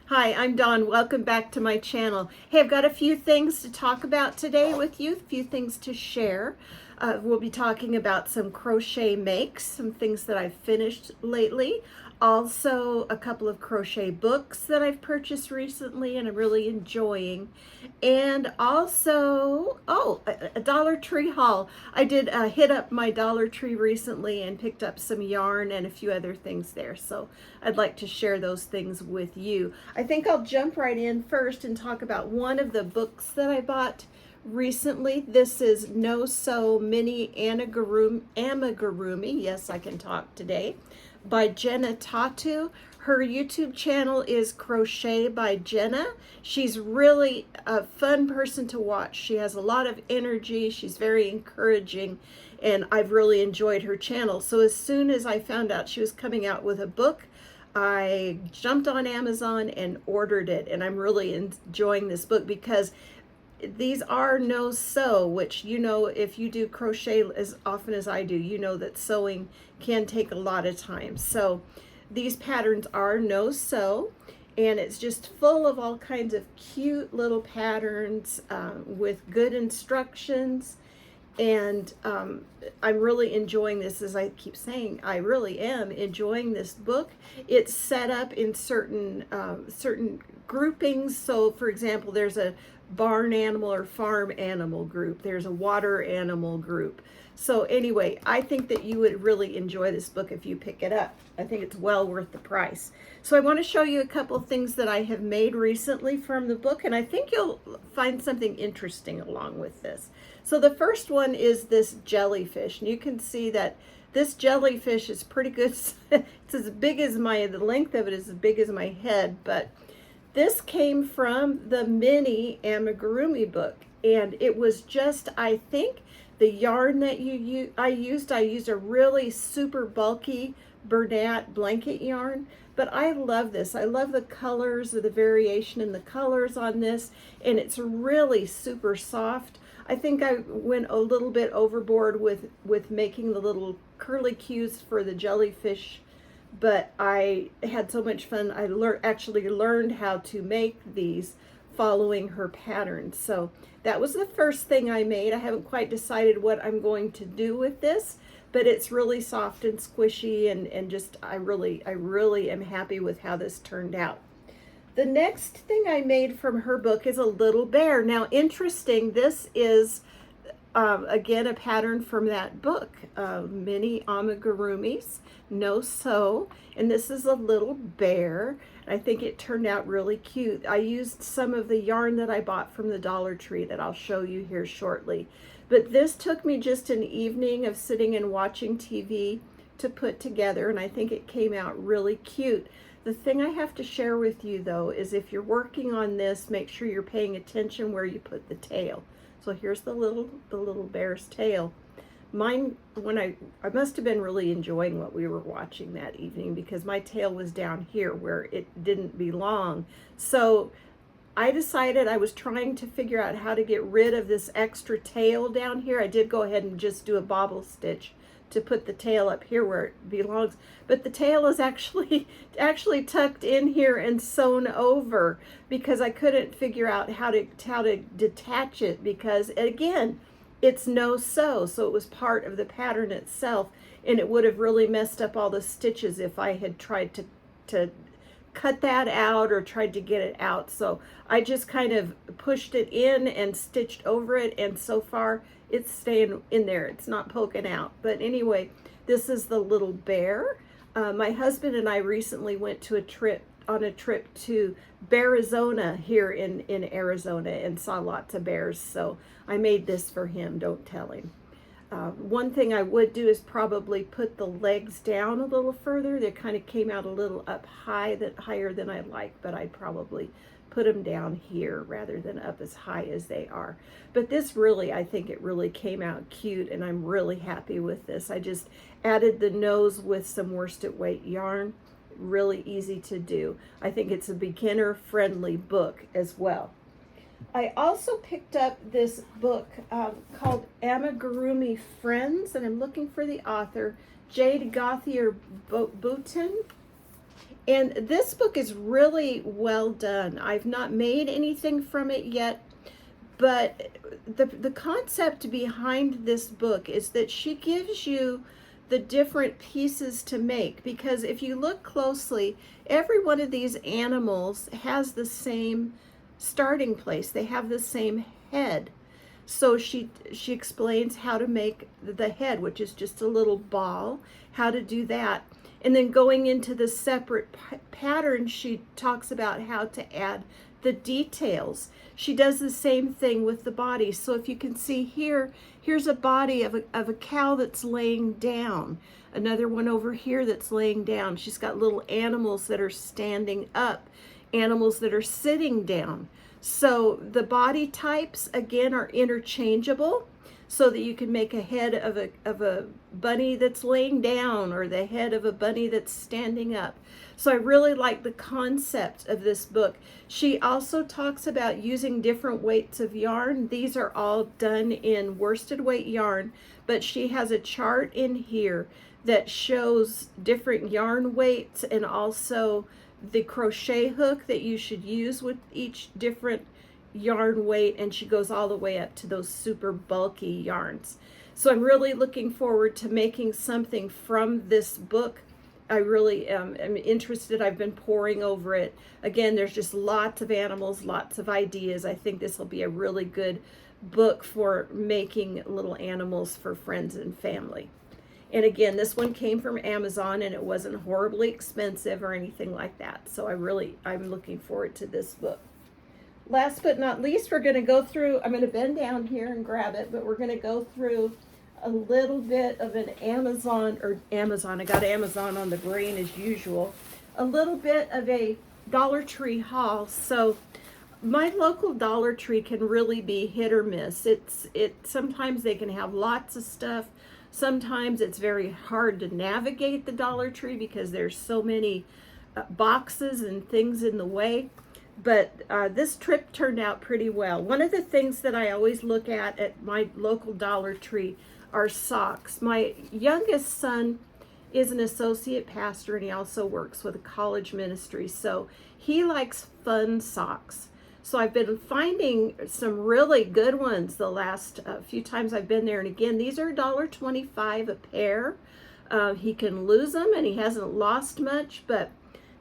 Hi, I'm Dawn. Welcome back to my channel. Hey, I've got a few things to talk about today with you, a few things to share. We'll be talking about some crochet makes, some things that I've finished lately. Also, a couple of crochet books that I've purchased recently and I'm really enjoying. And also, a Dollar Tree haul. I did hit up my Dollar Tree recently and picked up some yarn and a few other things there. So I'd like to share those things with you. I think I'll jump right in first and talk about one of the books that I bought recently. This is No Sew Mini Amigurumi. Yes, I can talk today. By Jenna Tatu. Her YouTube channel is Crochet by Jenna. She's really a fun person to watch. She has a lot of energy. She's very encouraging, and I've really enjoyed her channel. So as soon as I found out she was coming out with a book, I jumped on Amazon and ordered it, and I'm really enjoying this book because these are no sew, which, you know, if you do crochet as often as I do, you know that sewing can take a lot of time. So these patterns are no sew, and it's just full of all kinds of cute little patterns with good instructions. And I'm really enjoying this. As I keep saying, I really am enjoying this book. It's set up in certain groupings. So for example, there's a barn animal or farm animal group. There's a water animal group. So anyway, I think that you would really enjoy this book if you pick it up. I think it's well worth the price. So I want to show you a couple things that I have made recently from the book, and I think you'll find something interesting along with this. So the first one is this jellyfish, and you can see that this jellyfish is pretty good. It's as big as the length of it is as big as my head, but this came from the mini amigurumi book, and it was just, I think, the yarn that I used a really super bulky Bernat blanket yarn, but I love this. I love the colors, the variation in the colors on this, and it's really super soft. I think I went a little bit overboard with making the little curly cues for the jellyfish, but I had so much fun. I actually learned how to make these following her pattern. So that was the first thing I made. I haven't quite decided what I'm going to do with this, but it's really soft and squishy, and just I really am happy with how this turned out. The next thing I made from her book is a little bear. Now, interesting, this is again a pattern from that book, Mini Amigurumis, No Sew, and this is a little bear. I think it turned out really cute. I used some of the yarn that I bought from the Dollar Tree that I'll show you here shortly. But this took me just an evening of sitting and watching TV to put together, and I think it came out really cute. The thing I have to share with you though is if you're working on this, make sure you're paying attention where you put the tail. So here's the little bear's tail. Mine, I must have been really enjoying what we were watching that evening because my tail was down here where it didn't belong. So I decided I was trying to figure out how to get rid of this extra tail down here. I did go ahead and just do a bobble stitch to put the tail up here where it belongs, but the tail is actually tucked in here and sewn over because I couldn't figure out how to detach it, because again, it's no sew, so it was part of the pattern itself, and it would have really messed up all the stitches if I had tried to cut that out or tried to get it out. So I just kind of pushed it in and stitched over it, and so far it's staying in there. It's not poking out. But anyway, this is the little bear. My husband and I recently went to on a trip to Bearizona here in Arizona and saw lots of bears. So I made this for him, don't tell him. One thing I would do is probably put the legs down a little further. They kind of came out a little up higher than I like, but I'd probably put them down here rather than up as high as they are. But this really, I think it really came out cute, and I'm really happy with this. I just added the nose with some worsted weight yarn. Really easy to do. I think it's a beginner friendly book as well. I also picked up this book called Amigurumi Friends, and I'm looking for the author, Jade Gauthier Boutin. And this book is really well done. I've not made anything from it yet, but the concept behind this book is that she gives you the different pieces to make, because if you look closely, every one of these animals has the same starting place. They have the same head. So she explains how to make the head, which is just a little ball, how to do that. And then going into the separate patterns, she talks about how to add the details. She does the same thing with the body. So if you can see here, here's a body of a cow that's laying down. Another one over here that's laying down. She's got little animals that are standing up, animals that are sitting down. So the body types, again, are interchangeable, so that you can make a head of a bunny that's laying down, or the head of a bunny that's standing up. So I really like the concept of this book. She also talks about using different weights of yarn. These are all done in worsted weight yarn, but she has a chart in here that shows different yarn weights, and also the crochet hook that you should use with each different yarn weight, and she goes all the way up to those super bulky yarns. So I'm really looking forward to making something from this book. I really am interested. I've been poring over it. Again, there's just lots of animals, lots of ideas. I think this will be a really good book for making little animals for friends and family. And again, this one came from Amazon, and it wasn't horribly expensive or anything like that. So I'm looking forward to this book. Last but not least, we're going to go through, I'm going to bend down here and grab it, but we're going to go through a little bit of an Amazon, I got Amazon on the brain as usual, a little bit of a DollarTree haul. So my local DollarTree can really be hit or miss. Sometimes they can have lots of stuff. Sometimes it's very hard to navigate the DollarTree because there's so many boxes and things in the way. But this trip turned out pretty well. One of the things that I always look at my local DollarTree are socks. My youngest son is an associate pastor, and he also works with a college ministry, so he likes fun socks. So I've been finding some really good ones the last few times I've been there. And again, these are $1.25 a pair. He can lose them, and he hasn't lost much, but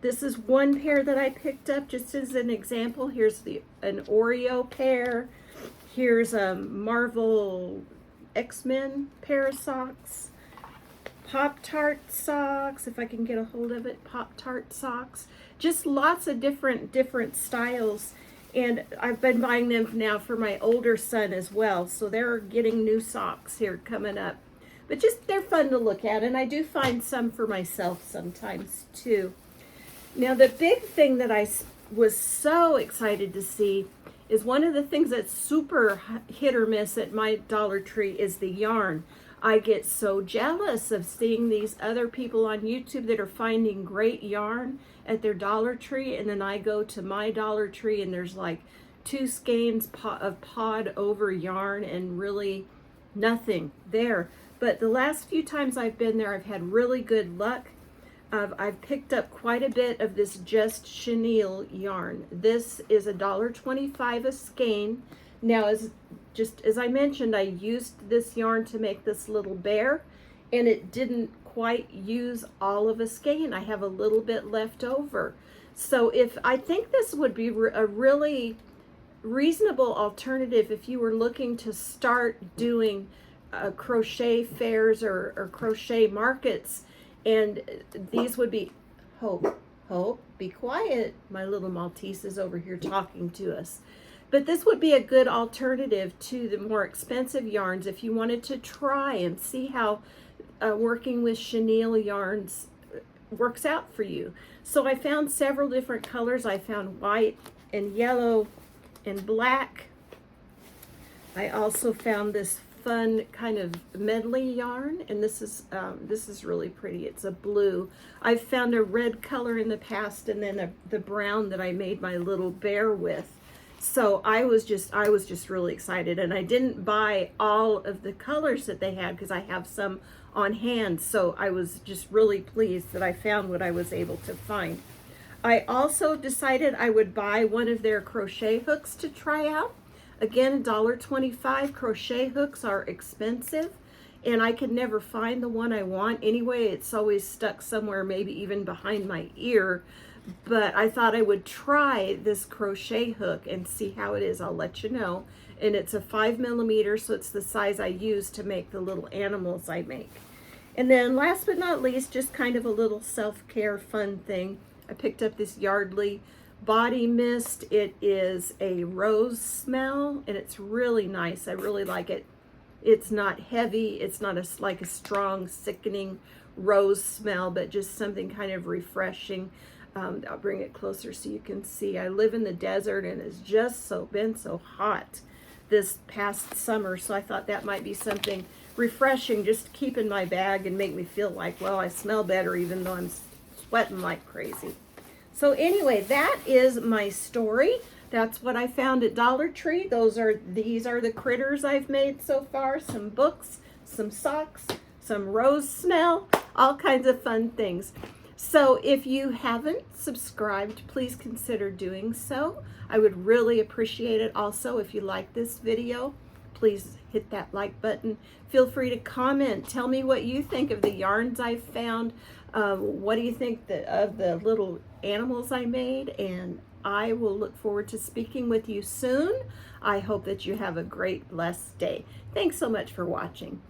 this is one pair that I picked up just as an example. Here's an Oreo pair. Here's a Marvel X-Men pair of socks. Pop-Tart socks, if I can get a hold of it. Pop-Tart socks. Just lots of different styles. And I've been buying them now for my older son as well. So they're getting new socks here coming up. But just, they're fun to look at. And I do find some for myself sometimes too. Now the big thing that I was so excited to see is one of the things that's super hit or miss at my DollarTree is the yarn. I get so jealous of seeing these other people on YouTube that are finding great yarn at their DollarTree, and then I go to my DollarTree and there's like 2 skeins of pod over yarn and really nothing there. But the last few times I've been there, I've had really good luck. I've picked up quite a bit of this Just Chenille yarn. This is $1.25 a skein. Now, just as I mentioned, I used this yarn to make this little bear, and it didn't quite use all of a skein. I have a little bit left over. So I think this would be a really reasonable alternative if you were looking to start doing crochet fairs or crochet markets. And these would be, Hope, be quiet. My little Maltese is over here talking to us. But this would be a good alternative to the more expensive yarns if you wanted to try and see how working with chenille yarns works out for you. So I found several different colors. I found white and yellow and black. I also found this fun kind of medley yarn, and this is really pretty. It's a blue. I've found a red color in the past, and then the brown that I made my little bear with. So I was just really excited, and I didn't buy all of the colors that they had because I have some on hand. So I was just really pleased that I found what I was able to find. I also decided I would buy one of their crochet hooks to try out. Again, $1.25. Crochet hooks are expensive, and I could never find the one I want. Anyway, it's always stuck somewhere, maybe even behind my ear. But I thought I would try this crochet hook and see how it is. I'll let you know. And it's a 5mm, so it's the size I use to make the little animals I make. And then last but not least, just kind of a little self-care fun thing. I picked up this Yardley body mist. It is a rose smell, and it's really nice. I really like it. It's not heavy. It's not like a strong, sickening rose smell, but just something kind of refreshing. I'll bring it closer so you can see. I live in the desert, and it's just been so hot this past summer, so I thought that might be something refreshing just to keep in my bag and make me feel like, well, I smell better even though I'm sweating like crazy. So anyway, that is my story. That's what I found at Dollar Tree. These are the critters I've made so far. Some books, some socks, some rose smell, all kinds of fun things. So if you haven't subscribed, please consider doing so. I would really appreciate it. Also, if you like this video, please hit that like button. Feel free to comment. Tell me what you think of the yarns I've found. What do you think of the little animals I made? And I will look forward to speaking with you soon. I hope that you have a great, blessed day. Thanks so much for watching.